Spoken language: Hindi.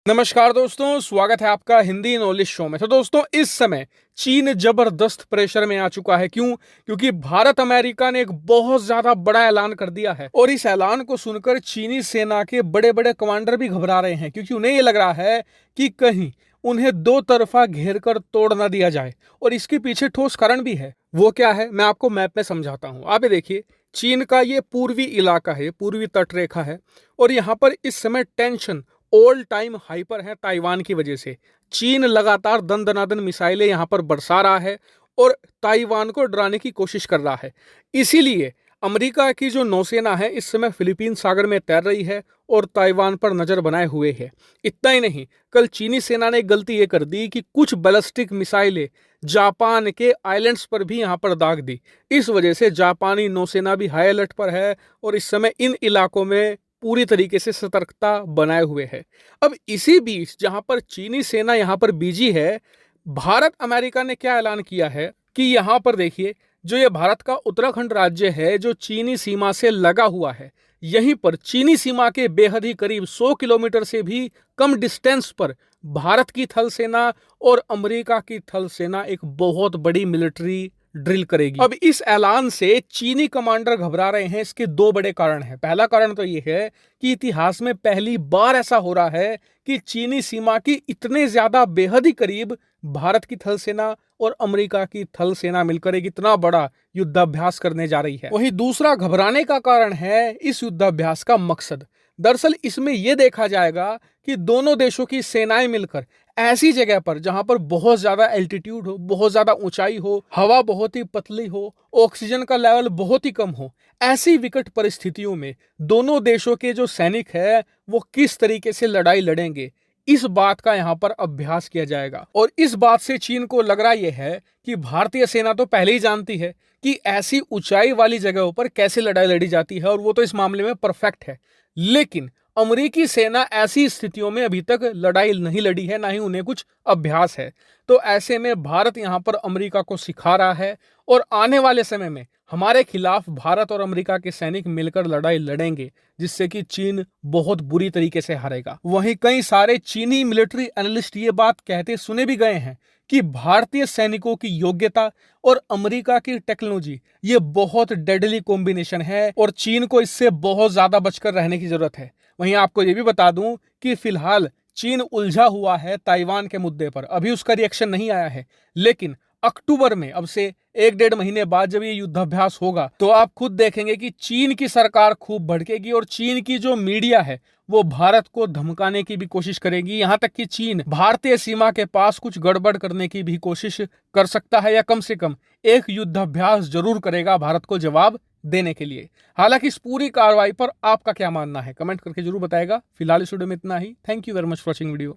नमस्कार दोस्तों, स्वागत है आपका हिंदी नॉलेज शो में। तो दोस्तों, इस समय चीन जबरदस्त प्रेशर में आ चुका है। क्यों? क्योंकि भारत अमेरिका ने एक बहुत ज्यादा बड़ा ऐलान कर दिया है और इस ऐलान को सुनकर चीनी सेना के बड़े बड़े कमांडर भी घबरा रहे हैं, क्योंकि उन्हें ये लग रहा है कि कहीं उन्हें दो तरफा घेर कर तोड़ ना दिया जाए। और इसके पीछे ठोस कारण भी है। वो क्या है, मैं आपको मैप में समझाता हूँ। आप ये देखिए, चीन का ये पूर्वी इलाका है, पूर्वी तटरेखा है, और यहाँ पर इस समय टेंशन ऑल टाइम हाई पर है ताइवान की वजह से। चीन लगातार दन दनादन मिसाइलें यहां पर बरसा रहा है और ताइवान को डराने की कोशिश कर रहा है। इसीलिए अमेरिका की जो नौसेना है इस समय फिलीपींस सागर में तैर रही है और ताइवान पर नजर बनाए हुए है। इतना ही नहीं, कल चीनी सेना ने एक गलती ये कर दी कि कुछ बैलिस्टिक मिसाइलें जापान के आइलैंड्स पर भी यहां पर दाग दी। इस वजह से जापानी नौसेना भी हाई अलर्ट पर है और इस समय इन इलाकों में पूरी तरीके से सतर्कता बनाए हुए है। अब इसी बीच जहां पर चीनी सेना यहां पर बिजी है, भारत अमेरिका ने क्या ऐलान किया है कि यहां पर देखिए, जो ये भारत का उत्तराखंड राज्य है जो चीनी सीमा से लगा हुआ है, यहीं पर चीनी सीमा के बेहद ही करीब 100 किलोमीटर से भी कम डिस्टेंस पर भारत की थल सेना और अमेरिका की थल सेना एक बहुत बड़ी मिलिट्री ड्रिल करेगी। अब इस ऐलान से चीनी कमांडर घबरा रहे हैं। इसके दो बड़े कारण हैं। पहला कारण तो यह है कि इतिहास में पहली बार ऐसा हो रहा है कि चीनी सीमा की इतने ज्यादा बेहद ही करीब भारत की थल सेना और अमेरिका की थल सेना मिलकर एक इतना बड़ा युद्धाभ्यास करने जा रही है। वहीं दूसरा घबराने का कारण है इस युद्धाभ्यास का मकसद। दरअसल इसमें यह देखा जाएगा कि दोनों देशों की सेनाएं मिलकर ऐसी जगह पर जहां पर बहुत ज्यादा एल्टीट्यूड हो, बहुत ज्यादा ऊंचाई हो, हवा बहुत ही पतली हो, ऑक्सीजन का लेवल बहुत ही कम हो, ऐसी विकट परिस्थितियों में दोनों देशों के जो सैनिक है वो किस तरीके से लड़ाई लड़ेंगे, इस बात का यहां पर अभ्यास किया जाएगा। और इस बात से चीन को लग रहा यह है कि भारतीय सेना तो पहले ही जानती है कि ऐसी ऊंचाई वाली जगहों पर कैसे लड़ाई लड़ी जाती है और वो तो इस मामले में परफेक्ट है। लेकिन अमेरिकी सेना ऐसी स्थितियों में अभी तक लड़ाई नहीं लड़ी है, ना ही उन्हें कुछ अभ्यास है। तो ऐसे में भारत यहां पर अमेरिका को सिखा रहा है और आने वाले समय में हमारे खिलाफ भारत और अमेरिका के सैनिक मिलकर लड़ाई लड़ेंगे, जिससे कि चीन बहुत बुरी तरीके से हारेगा। वहीं कई सारे चीनी मिलिट्री एनालिस्ट ये बात कहते सुने भी गए हैं कि भारतीय सैनिकों की योग्यता और अमेरिका की टेक्नोलॉजी ये बहुत डेडली कॉम्बिनेशन है और चीन को इससे बहुत ज्यादा बचकर रहने की जरूरत है। वहीं आपको ये भी बता दूं कि फिलहाल चीन उलझा हुआ है ताइवान के मुद्दे पर। अभी उसका रिएक्शन नहीं आया है, लेकिन अक्टूबर में, अब से 1-1.5 महीने बाद जब ये युद्धाभ्यास होगा, तो आप खुद देखेंगे कि चीन की सरकार खूब भड़केगी और चीन की जो मीडिया है वो भारत को धमकाने की भी कोशिश करेगी। यहां तक कि चीन भारतीय सीमा के पास कुछ गड़बड़ करने की भी कोशिश कर सकता है, या कम से कम एक युद्धाभ्यास जरूर करेगा भारत को जवाब देने के लिए। हालांकि इस पूरी कार्रवाई पर आपका क्या मानना है, कमेंट करके जरूर बताएगा। फिलहाल इस वीडियो में इतना ही। Thank you very much for watching video.